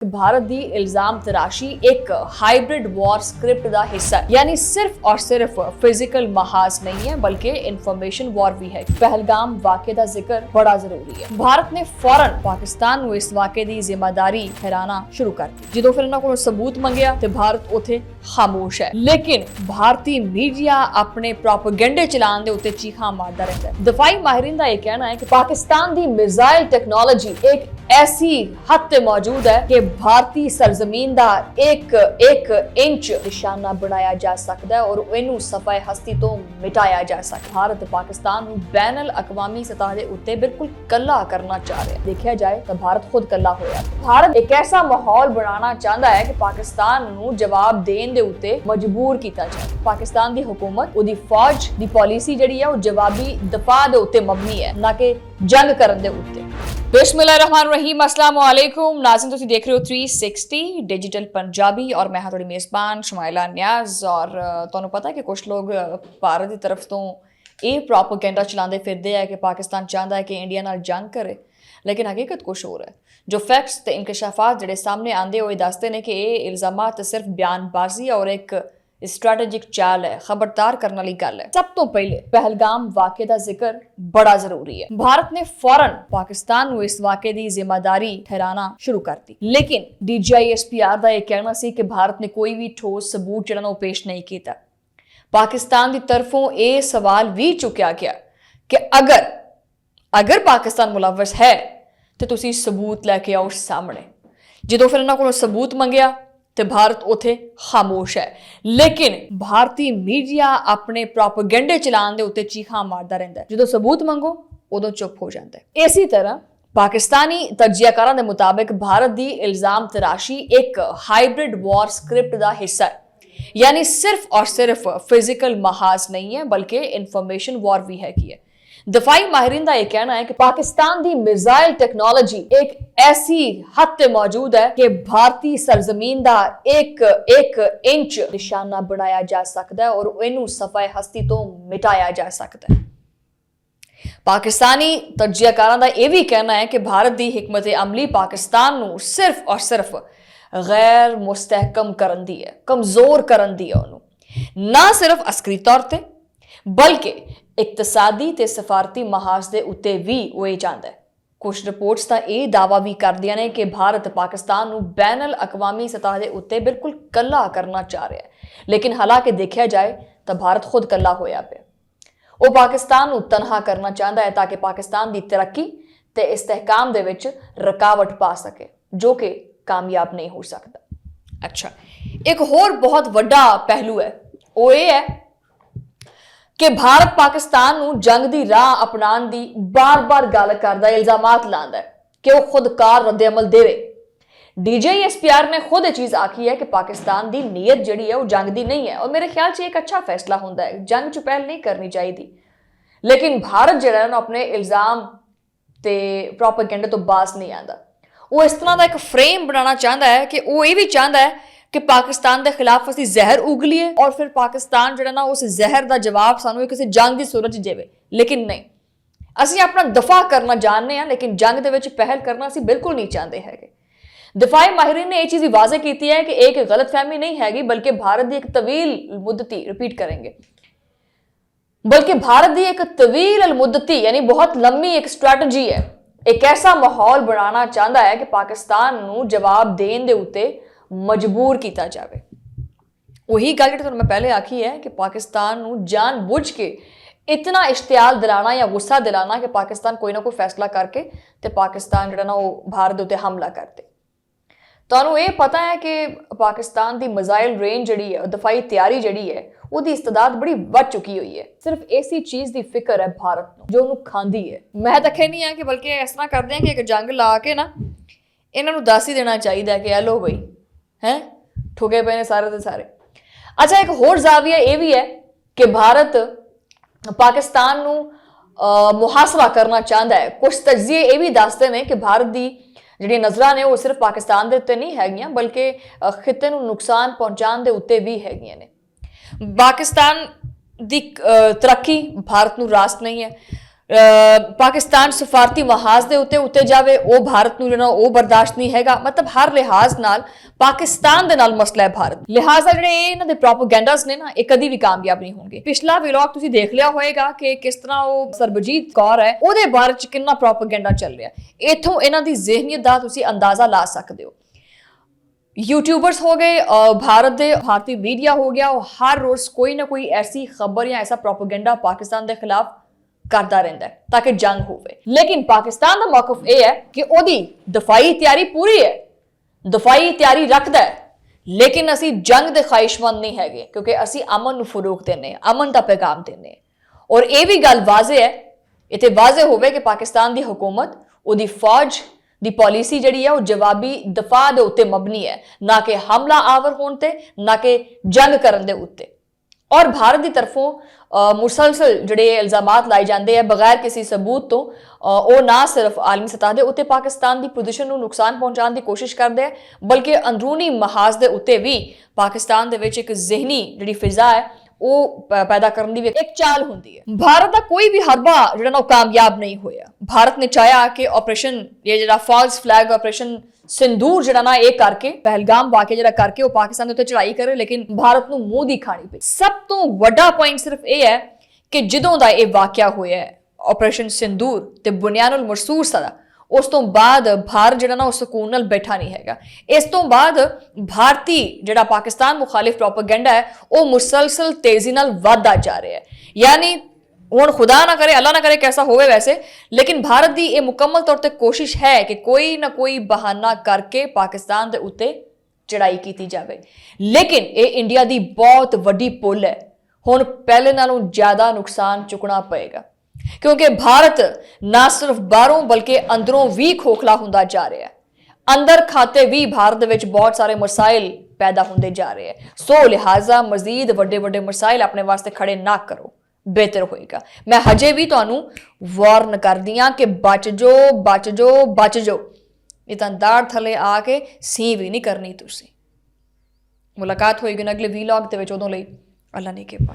भारत दी इल्जाम तराशी एक hybrid war script का हिस्सा है, यानी सिर्फ और सिर्फ फिजिकल महाज नहीं है बल्कि इंफॉर्मेशन वॉर भी है। पहलगाम वाक़े का जिक्र बड़ा जरूरी है। भारत ने फौरन पाकिस्तान को इस वाक़े की जिम्मेदारी ठहराना शुरू कर दी। जो फिर इन्होंने को सबूत मंगया तो भारत उथे खामोश है, लेकिन भारतीय मीडिया अपने प्रोपेगेंडे चलाने के उत्ते चीखा मारता रहता है। दफाई माहिरीन का यह कहना है कि पाकिस्तान की मिसाइल टेक्नोलॉजी एक ऐसी हद ते मौजूद है कि भारतीय सरजमीन का एक एक इंच निशाना बनाया जा सकता है और इनू सफाए हस्ती तो मिटाया जा सकता। भारत पाकिस्तान बैनल अकवामी सतह के उत्ते बिल्कुल कला करना चाह रहा है। देखा जाए तो भारत खुद कला होया। भारत एक ऐसा माहौल बनाना चाहता है कि पाकिस्तान नू जवाब देने दे उत्ते मजबूर किया जाए। पाकिस्तान की हुकूमत उदी फौज की पॉलिसी जिहड़ी है वो जवाबी दफा दे उत्ते मबनी है, ना कि जंग करन दे उत्ते। बिस्मिल्लाहिर्रहमानिर्रहीम, अस्सलाम वालेकुम नाज़रीन, तुसीं देख रहे हो 360 डिजिटल पंजाबी और मैं थोड़ी मेज़बान शमाइला नियाज़। और तुहानू पता है कि कुछ लोग भारत की तरफ तो ये प्रोपेगेंडा चलाते फिरदे है कि पाकिस्तान चाहता है कि इंडिया नाल जंग करे, लेकिन हकीकत कुछ होर है। जो फैक्ट्स ते इंकशाफात जिहड़े सामने आंदे होए दसदे ने कि ये इल्जामात सिर्फ बयानबाजी और एक स्ट्रैटेजिक चाल है, खबरदार करने वाली गल है। सब तो पहले पहलगाम वाक़े का जिक्र बड़ा जरूरी है। भारत ने फौरन पाकिस्तान को इस वाक़े की जिम्मेदारी ठहराना शुरू कर दी, लेकिन DGISPR का यह कहना सी कि भारत ने कोई भी ठोस सबूत जिहड़ा पेश नहीं किया। पाकिस्तान की तरफों यह सवाल भी चुकया गया कि अगर पाकिस्तान मुलव्वस है तो तुसी सबूत लैके आओ सामने। जो फिर इन्होंने को सबूत मंगया तो भारत उथे खामोश है, लेकिन भारतीय मीडिया अपने प्रोपेगेंडे चलाने के उत्ते चीखा मारता रहता है। जो सबूत मंगो उदों चुप हो जाता है। इसी तरह पाकिस्तानी तजियाकारां के मुताबिक भारत की इल्जाम तराशी एक हाइब्रिड वॉर स्क्रिप्ट का हिस्सा है, यानी सिर्फ और सिर्फ फिजिकल महाज नहीं है बल्कि इंफॉर्मेशन वॉर भी है। दफाई माहिरीन का यह कहना है कि पाकिस्तान की मिसाइल टेक्नोलॉजी एक ऐसी हद ते मौजूद है कि भारतीय सरजमीन का एक एक इंच निशाना बनाया जा सकता है और इनू सफाए हस्ती तो मिटाया जा सकता है। पाकिस्तानी तजियाकारां का यह भी कहना है कि भारत की हिकमत अमली पाकिस्तान नू सिर्फ और सिर्फ गैर मुस्तहकम करन दी है, कमजोर करन दी है। उन्होंने ना सिर्फ अस्करी तौर पर बल्कि इकतसादी ते सफारती महाज के उत्ते भी वो ये चाहता है। कुछ रिपोर्ट्स तो यह दावा भी कर दिया ने कि भारत पाकिस्तान को बैनल अकवामी सतह के उत्ते बिल्कुल कला करना चाह रहा है, लेकिन हालांकि देखा जाए तो भारत खुद कला होया पे। वो पाकिस्तान को तनहा करना चाहता है ताकि पाकिस्तान की तरक्की ते इस्तेहकाम दे विच रुकावट पा सके, जो कि कामयाब नहीं हो सकता। अच्छा, एक होर बहुत वड्डा पहलू है, वो ये है कि भारत पाकिस्तान को जंग की राह अपनाने की बार बार गल करता है, इल्जामात लाता है कि वह खुदकार रद्द-ए-अमल देवे। DGISPR ने खुद ये चीज आखी है कि पाकिस्तान की नीयत जिहड़ी है वो जंग की नहीं है, और मेरे ख्याल से एक अच्छा फैसला होता है, जंग च पहल नहीं करनी चाहिए। लेकिन भारत जिहड़ा है अपने इल्जाम ते प्रोपेगेंडे तो बाज नहीं आता। वो इस तरह का एक फ्रेम बनाना चाहता है कि वो ये भी चाहता है कि पाकिस्तान के खिलाफ असं जहर उगलीए और फिर पाकिस्तान जो ना उस जहर का जवाब सानू किसी जंग की सूरत देवे। लेकिन नहीं, असं अपना दफा करना जानते हैं, लेकिन जंग के पहल करना असं बिल्कुल नहीं चाहते है। दफाई माहिरीन ने यह चीज़ वाजे की है कि एक गलतफहमी नहीं हैगी, बल्कि भारत की एक तवील मुद्दती रिपीट करेंगे, बल्कि भारत की एक तवील मुद्दती यानी बहुत लंबी एक स्ट्रैटेजी है। एक ऐसा माहौल बनाना चाहता है कि पाकिस्तान को जवाब देने के उत्ते मजबूर किया जाए। वही गल जो मैं पहले आखी है कि पाकिस्तान को जानबूझ के इतना इश्तियाल दिलाना या गुस्सा दिलाना कि पाकिस्तान कोई ना कोई फैसला करके तो पाकिस्तान जो ना वो भारत के उत्ते हमला करते। तो ये पता है कि पाकिस्तान की मिसाइल रेंज जिहड़ी है, दफाई तैयारी जिहड़ी है, उसकी इस्तादाद बड़ी बढ़ चुकी हुई है। सिर्फ ऐसी चीज़ की फिक्र है भारत को जो उन्होंने खांदी है। मैं तो नहीं है कि बल्कि इस तरह करते हैं कि एक जंग ला के ना इन्हों दस ही देना चाहिए कि लो बई हैं ठुके पे ने सारे के सारे। अच्छा, एक होर जाविया यह भी है कि भारत पाकिस्तान को मुहासरा करना चाहता है। कुछ तजिए ये भी दसते हैं कि भारत की जी नज़रां ने वो सिर्फ पाकिस्तान के उत्ते नहीं हैगियां बल्कि खिते को नुकसान पहुँचाने के उत्ते भी हैगियां ने। पाकिस्तान की तरक्की भारत को रास नहीं है, ਪਾਕਿਸਤਾਨ ਸਫਾਰਤੀ ਮਹਾਜ਼ ਦੇ ਉੱਤੇ ਜਾਵੇ, ਉਹ ਭਾਰਤ ਨੂੰ ਜਿਹੜਾ ਉਹ ਬਰਦਾਸ਼ਤ ਨਹੀਂ ਹੈਗਾ। ਮਤਲਬ ਹਰ ਲਿਹਾਜ਼ ਨਾਲ ਪਾਕਿਸਤਾਨ ਦੇ ਨਾਲ ਮਸਲਾ ਹੈ ਭਾਰਤ। ਲਿਹਾਜ਼ਾ ਜਿਹੜੇ ਇਹਨਾਂ ਦੇ ਪ੍ਰੋਪਗੈਂਡਾਸ ਨੇ ਨਾ, ਇਹ ਕਦੀ ਵੀ ਕਾਮਯਾਬ ਨਹੀਂ ਹੋਣਗੇ। ਪਿਛਲਾ ਵਲੌਗ ਤੁਸੀਂ ਦੇਖ ਲਿਆ ਹੋਵੇਗਾ ਕਿ ਕਿਸ ਤਰ੍ਹਾਂ ਉਹ ਸਰਬਜੀਤ ਕੌਰ ਹੈ, ਉਹਦੇ ਬਾਰੇ ਚ ਕਿੰਨਾ ਪ੍ਰੋਪਗੈਂਡਾ ਚੱਲ ਰਿਹਾ। ਇਥੋਂ ਇਹਨਾਂ ਦੀ ਜ਼ਿਹਨੀਅਤ ਦਾ ਤੁਸੀਂ ਅੰਦਾਜ਼ਾ ਲਾ ਸਕਦੇ ਹੋ। यूट्यूबर्स हो गए, भारतीय मीडिया हो गया, हर रोज कोई ना कोई ऐसी खबर या ऐसा प्रोपेगेंडा पाकिस्तान के खिलाफ करता रहता है ताकि जंग होवे। लेकिन पाकिस्तान का मौकफ यह है कि ओदी दफाई तैयारी पूरी है, दफाई तैयारी रखता है, लेकिन असी जंग के ख्वाहिशमंद नहीं हैगे, क्योंकि असी अमन नूं फरोग देने, अमन का पैगाम देने। और यह भी गल वाजे है, इत्थे वाजे होवे कि पाकिस्तान की हुकूमत, ओदी फौज ਦੀ पॉलिसी ਜਿਹੜੀ ਹੈ ਉਹ ਜਵਾਬੀ ਦਫਾ ਦੇ ਉੱਤੇ ਮਬਨੀ ਹੈ, ਨਾ ਕਿ ਹਮਲਾ ਆਵਰ ਹੋਣ ਤੇ, ਨਾ ਕਿ ਜੰਗ ਕਰਨ ਦੇ ਉੱਤੇ। ਔਰ ਭਾਰਤ ਦੀ ਤਰਫੋਂ ਮੁਸਲਸਲ ਜਿਹੜੇ ਇਲਜ਼ਾਮਾਤ ਲਾਏ ਜਾਂਦੇ ਆ ਬਗੈਰ ਕਿਸੇ ਸਬੂਤ ਤੋਂ, ਉਹ ਨਾ ਸਿਰਫ ਆਲਮੀ ਸਤਹ ਦੇ ਉੱਤੇ ਪਾਕਿਸਤਾਨ ਦੀ ਪੋਜੀਸ਼ਨ ਨੂੰ ਨੁਕਸਾਨ ਪਹੁੰਚਾਉਣ ਦੀ ਕੋਸ਼ਿਸ਼ ਕਰਦੇ ਆ, ਬਲਕਿ ਅੰਦਰੂਨੀ ਮਹਾਜ਼ ਦੇ ਉੱਤੇ ਵੀ ਪਾਕਿਸਤਾਨ ਦੇ ਵਿੱਚ ਇੱਕ ਜ਼ਿਹਨੀ ਜਿਹੜੀ ਫਿਜ਼ਾ ਹੈ ਉਹ ਪੈਦਾ ਕਰਨ ਦੀ ਵੀ ਇੱਕ ਚਾਲ ਹੁੰਦੀ ਹੈ। ਭਾਰਤ ਦਾ ਕੋਈ ਵੀ ਹਰਬਾ ਜਿਹੜਾ ਨਾ ਉਹ ਕਾਮਯਾਬ ਨਹੀਂ ਹੋਇਆ। ਭਾਰਤ ਨੇ ਚਾਹਿਆ ਕਿ ਆਪਰੇਸ਼ਨ, ਇਹ ਜਿਹੜਾ ਫਾਲਸ ਫਲੈਗ ਆਪਰੇਸ਼ਨ ਸਿੰਦੂਰ ਜਿਹੜਾ ਨਾ ਇਹ ਕਰਕੇ, ਪਹਿਲਗਾਮ ਵਾਕਿਆ ਜਿਹੜਾ ਕਰਕੇ ਉਹ ਪਾਕਿਸਤਾਨ ਦੇ ਉੱਤੇ ਚੜਾਈ ਕਰੇ, ਲੇਕਿਨ ਭਾਰਤ ਨੂੰ ਮੂੰਹ ਦੀ ਖਾਣੀ ਪਈ। ਸਭ ਤੋਂ ਵੱਡਾ ਪੁਆਇੰਟ ਸਿਰਫ ਇਹ ਹੈ ਕਿ ਜਦੋਂ ਦਾ ਇਹ ਵਾਕਿਆ ਹੋਇਆ ਆਪਰੇਸ਼ਨ ਸਿੰਦੂਰ ਤੇ ਬੁਨਿਆਨੁਲ ਮਰਸੂਸ ਦਾ, ਉਸ ਤੋਂ ਬਾਅਦ ਭਾਰਤ ਜਿਹੜਾ ਨਾ ਉਹ ਸਕੂਨ ਨਾਲ ਬੈਠਾ ਨਹੀਂ ਹੈਗਾ। ਇਸ ਤੋਂ ਬਾਅਦ ਭਾਰਤੀ ਜਿਹੜਾ ਪਾਕਿਸਤਾਨ ਮੁਖਾਲਿਫ ਪ੍ਰੋਪਗੈਂਡਾ ਹੈ ਉਹ ਮੁਸਲਸਲ ਤੇਜ਼ੀ ਨਾਲ ਵਧਦਾ ਜਾ ਰਿਹਾ ਹੈ। ਯਾਨੀ ਹੁਣ ਖੁਦਾ ਨਾ ਕਰੇ, ਅੱਲਾ ਨਾ ਕਰੇ कैसा ਹੋਵੇ ਵੈਸੇ, ਲੇਕਿਨ ਭਾਰਤ ਦੀ ਇਹ ਮੁਕੰਮਲ ਤੌਰ ਤੇ ਕੋਸ਼ਿਸ਼ ਹੈ ਕਿ ਕੋਈ ਨਾ ਕੋਈ ਬਹਾਨਾ ਕਰਕੇ ਪਾਕਿਸਤਾਨ ਦੇ ਉੱਤੇ ਚੜਾਈ ਕੀਤੀ ਜਾਵੇ। ਲੇਕਿਨ ਇਹ ਇੰਡੀਆ ਦੀ ਬਹੁਤ ਵੱਡੀ ਪੁੱਲ ਹੈ। ਹੁਣ ਪਹਿਲੇ ਨਾਲੋਂ ਜ਼ਿਆਦਾ ਨੁਕਸਾਨ ਚੁੱਕਣਾ ਪਏਗਾ, क्योंकि भारत ना सिर्फ बाहरों बल्कि अंदरों भी खोखला होंदा जा रहा है। अंदर खाते भी भारत विच बहुत सारे मसाइल पैदा होंदे जा रहे हैं। सो लिहाजा मजीद वड्डे वड्डे मसाइल अपने वास्ते खड़े ना करो, बेहतर होएगा। मैं हजे भी तुहानू वार्न करदी हां कि बच जो बच जो बच जो, नहीं तां दाड़ थले आके सी भी नहीं करनी तुसी। मुलाकात होएगी अगले वीलॉग दे विच, उदों लई अल्लाह ने के पास।